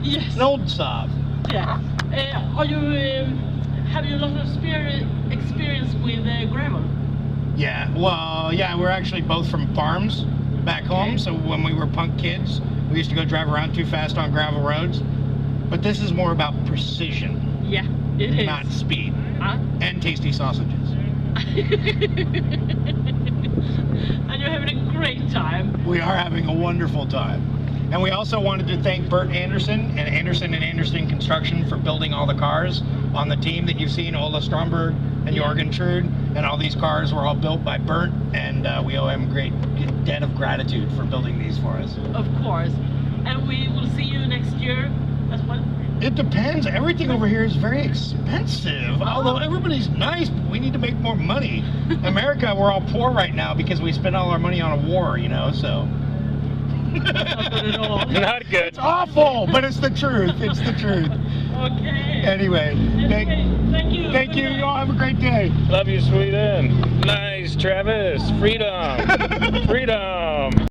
Yes. An old Saab. Yeah. Are you? Have you a lot of experience with gravel? Yeah. Well, yeah, we're actually both from farms back home. So when we were punk kids, we used to go drive around too fast on gravel roads. But this is more about precision. Yeah, it is. Not speed. Huh? And tasty sausages. And you're having a great time. We are having a wonderful time. And we also wanted to thank Bert Anderson and Anderson Construction for building all the cars on the team that you've seen, Ola Stromberg and Jorgen Trude. And all these cars were all built by Bert, and we owe him a great debt of gratitude for building these for us. Of course. And we will see you next year as well. It depends. Everything over here is very expensive. Although everybody's nice, but we need to make more money. America, we're all poor right now because we spend all our money on a war, you know, so. Not good at all. Not good. It's awful, but it's the truth. It's the truth. Okay. Anyway, Thank you. thank you. You all have a great day. Love you, Sweden. Nice, Travis. Freedom. Freedom.